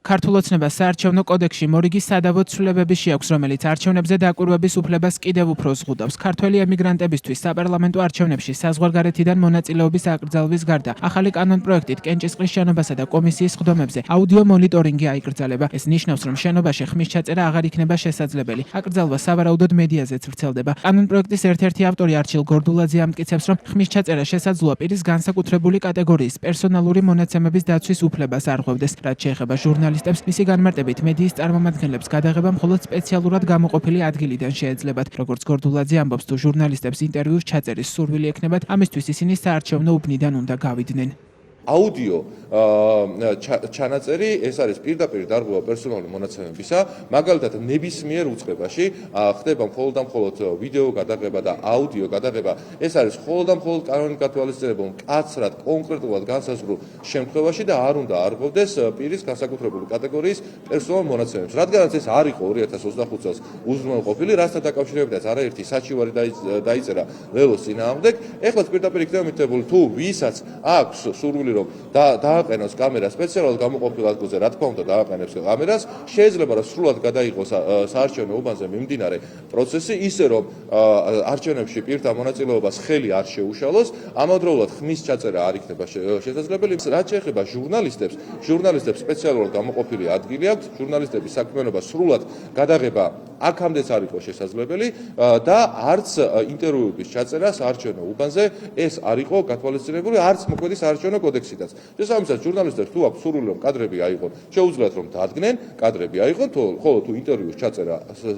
ქართულ ოცნებას საარჩევნო კოდექსში მორიგი სადავო ცვლილებები შეაქვს, რომელიც არჩევნებზე დაკვირვების უფლებას კიდევ უფრო ზღუდავს. ქართველი ემიგრანტებისთვის საპარლამენტო არჩევნებში საზღვარგარეთიდან მონაწილეობის აკრძალვის გარდა ახალი კანონპროექტით კენჭისყრის შენობასა და კომისიის სხდომებზე აუდიო მონიტორინგი აიკრძალება. ეს ნიშნავს, რომ შენობაში ხმის ჩაწერა აღარ იქნება შესაძლებელი. აკრძალვა სავარაუდოდ მედიაზეც ვრცელდება. კანონპროექტის ერთ-ერთი ავტორი არჩილ გორდულაძე ამტკიცებს, რომ ხმის ჩაწერა შესაძლოა პირის განსაკუთრებული კატეგორიის პერსონალური მონაცემების დაცვის უფლებას არღვევდეს, რაც შეეხება ჟურნალისტებს, მისი განმარტებით მედიის წარმომადგენლებს გადაღება მხოლოდ სპეციალურად გამოყოფილი ადგილიდან შეეძლებათ. როგორც გორდულაძე ამბობს, თუ ჟურნალისტებს ინტერვიუს ჩაწერის სურვილი ექნებათ, ამისთვის ისინი საარჩევნო უბნიდან უნდა გავიდნენ. აუდიო ჩანაწერი ეს არის პირდაპირ დარღვევა პერსონალური მონაცემებისა, მაგალითად ნებისმიერ უწყებაში ხდება მხოლოდ და მხოლოდ ვიდეო გადაღება და აუდიო გადაღება. ეს არის მხოლოდ და მხოლოდ კანონით გათვალისწინებულ მკაცრად კონკრეტულად განსაზღვრულ შემთხვევაში და არ უნდა არღვევდეს პირის განსაკუთრებული კატეგორიის პერსონალურ მონაცემებს. რადგანაც ეს არ იყო 2025 წელს უზრუნველყოფილი, რასთან დაკავშირებითაც არაერთი საჩივარი დაიწერა ლელოს წინააღმდეგ. ეხლა პირდაპირ იქნება მითითებული, თუ ვისაც აქვს სურვილი რომ დააყენოს კამერა სპეციალურად გამოყოფილ ადგილზე, რა თქმა უნდა დააყენებს კამერას, შეიძლება რომ სრულად გადაიღოს საარჩევნო უბანზე მიმდინარე პროცესი, ისე რომ არჩევნებში პირთა მონაწილეობას ხელი არ შეუშალოს, ამავდროულად ხმის ჩაწერა არ იქნება შესაძლებელი. რაც შეეხება ჟურნალისტებს სპეციალურად გამოყოფილი ადგილი აქვს, ჟურნალისტების საქმიანობა სრულად გადაღება აქამდეც არ იყო შესაძლებელი და არც ინტერვიუების ჩაწერა საარჩევნო უბანზე ეს არ იყო გათვალისწინებული, არც მოქმედი საარჩევნო კოდექსითაც. შესაბამისად, ჟურნალისტებს თუ აქვს სურვილი რომ კადრები აიღონ, შეუძლიათ რომ დადგნენ, კადრები აიღონ, ხოლო თუ ინტერვიუს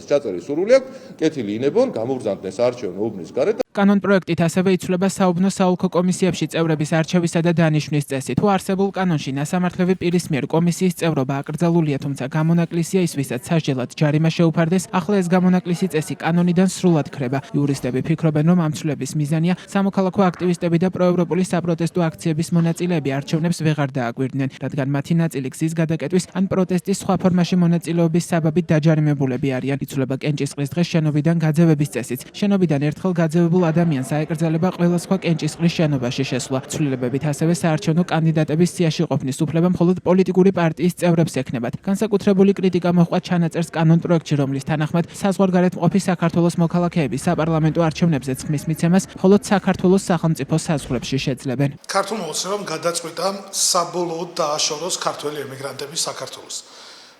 ჩაწერის სურვილი აქვს, კეთილი ინებონ, გამოგზავნდნენ საარჩევნო უბნის გარეთ. კანონპროექტით ასევე იცვლება საუბნო საოლქო კომისიებში წევრების არჩევისა და დანიშვნის წესი. თუ არსებულ კანონში ნასამართლები პირის მიერ კომისიის წევრობა აკრძალულია, თუმცა გამონაკლისია ის, ვისაც სასჯელად ჯარიმა შეუფარდეს, ახლა ეს გამონაკლისი წესი კანონიდან სრულად ქრება. იურისტები ფიქრობენ, რომ ამ ცვლილების მიზანია სამოქალაქო აქტივისტები და პროევროპული საპროტესტო აქციების მონაწილეები არჩევნებს ვეღარ დააკვირდნენ, რადგან მათი ნაწილი გზის გადაკეტვის ან პროტესტის სხვა ფორმაში მონაწილეობის საბაბით დაჯარიმებულები არიან. იცვლება კენჭისყრის დღეს შენობიდან გაძევების წესიც. შენობიდან ერთხელ გაძევებულ ადამიანს აეკრძალება ყველა სხვა კენჭისყრის შენობაში შესვლა. ცვლილებებით ასევე საარჩევნო კანდიდატების სიაში ყოფნის უფლება მხოლოდ პოლიტიკური პარტიის წევრებს ექნებათ. განსაკუთრებული კრიტიკა მოჰყვა ჩანაწერს კანონპროექტში, რომლის თანახმად საზღვარგარეთ მყოფი საქართველოს მოქალაქეები საპარლამენტო არჩევნებზე ხმის მიცემას მხოლოდ საქართველოს სახელმწიფო საზღვრებში შეძლებენ. ქართულმა ოცნებამ გადაწყვიტა საბოლოოდ დააშოროს ქართველი ემიგრანტები საქართველოს.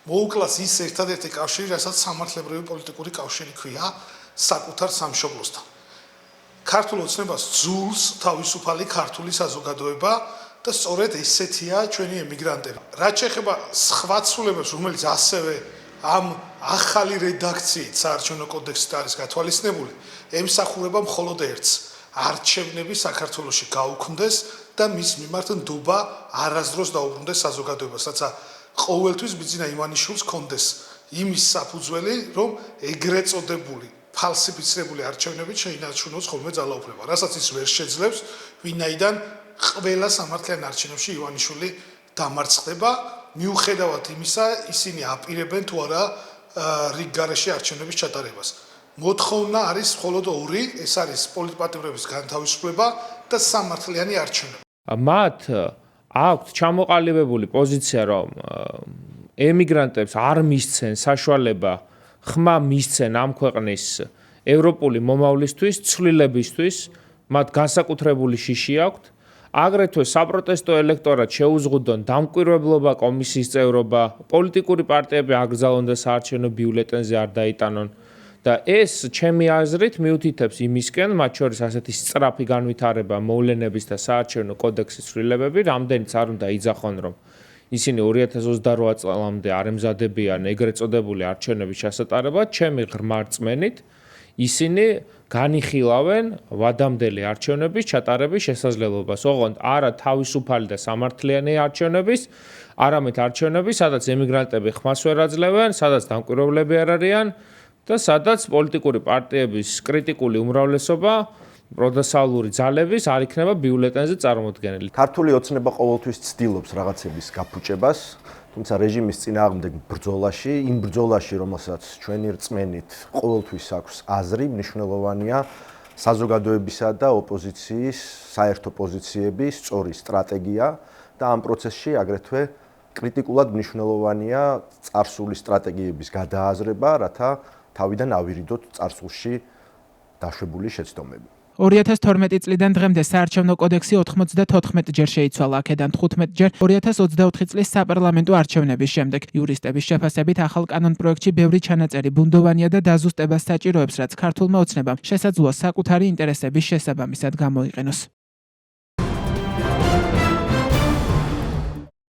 მოუკლას ის ერთადერთი კავშირი, რასაც სამართლებრივი პოლიტიკური კავშირი ქვია საკუთარ სამშობლოსთან. ქართულ ოცნებას ძულს თავისუფალი ქართული საზოგადოება და სწორედ ესეთია ჩვენი ემიგრანტები. რაც შეეხება სხვა ცვლილებებს, რომელიც ასევე ამ ახალი რედაქციით საარჩევნო კოდექსით არის გათვალისწინებული, ემსახურება მხოლოდ ერთს: არჩევნები საქართველოში გაუქმდეს და მის მიმართ ნდობა არასდროს დაუბრუნდეს საზოგადოებას, რაცა ყოველთვის ბიძინა ივანიშვილს ჰქონდეს იმის საფუძველი, რომ ეგრეთ წოდებული ფალსიფიცირებული არჩევნებით შეინარჩუნოს ხოლმე ძალაუფლება, რასაც ის ვერ შეძლებს, ვინაიდან ყველა სამართლიან არჩევნებში ივანიშვილი დამარცხდება, მიუხედავად იმისა, ისინი აპირებენ თუ არა რიგ გარეშე არჩევნების ჩატარებას. მოთხოვნა არის მხოლოდ ორი, ეს არის პოლიტპატიმრების განთავისუფლება და სამართლიანი არჩევნები. მათ აქვთ ჩამოყალიბებული პოზიცია, რომ ემიგრანტებს არ მისცენ საშუალება ხმა მისცენ ამ ქვეყნის ევროპული მომავლისთვის, ცვლილებისთვის, მათ განსაკუთრებული შიში აქვთ. აგრეთვე საპროტესტო ელექტორატ შეუზღუდონ დამკვირვებლობა, კომისიის წევრობა, პოლიტიკური პარტიები აკრძალონ და საარჩევნო ბიულეტენზე არ დაიტანონ. და ეს ჩემი აზრით მიუთითებს იმისკენ, მათ შორის ასეთი სწრაფი განვითარება მოვლენების და საარჩევნო კოდექსის ცვლილებები, რამდენიც არ უნდა იძახონ, რომ ისინი 2028 წლამდე არ ემზადებიან ეგრეთ წოდებული არჩევნების ჩასატარებლად, ჩემი ღრმა რწმენით, ისინი განიხილავენ ვადამდელი არჩევნების ჩატარების შესაძლებლობას. ოღონდ არა თავისუფალი და სამართლიანი არჩევნების, არამედ არჩევნები, სადაც ემიგრანტები ხმას ვერ აძლევენ, სადაც დამკვირვებლები არ არიან და სადაც პოლიტიკური პარტიების კრიტიკული უმრავლესობა პროდასავლური ძალების არ იქნება ბიულეტენზე წარმოდგენილი. ქართული ოცნება ყოველთვის ცდილობს რაღაცების გაფუჭებას, თუმცა რეჟიმის წინააღმდეგ ბრძოლაში, იმ ბრძოლაში, რომელსაც ჩვენი რწმენით ყოველთვის აქვს აზრი, მნიშვნელოვანია საზოგადოებისა და ოპოზიციის საერთო პოზიციების სწორი სტრატეგია და ამ პროცესში აგრეთვე კრიტიკულად მნიშვნელოვანია წარსული სტრატეგიების გადააზრება, რათა თავიდან ავირიდოთ წარსულში დაშვებული შეცდომები. 2012 წლიდან დღემდე საარჩევნო კოდექსი 94 ჯერ შეიცვალა, აქედან 15 ჯერ 2024 წლის საპარლამენტო არჩევნების შემდეგ. იურისტების შეფასებით ახალ კანონპროექტში ბევრი ჩანაწერი ბუნდოვანია და დაზუსტებას საჭიროებს, რაც ქართულმა ოცნებამ შესაძლოა საკუთარი ინტერესების შესაბამისად გამოიყენოს.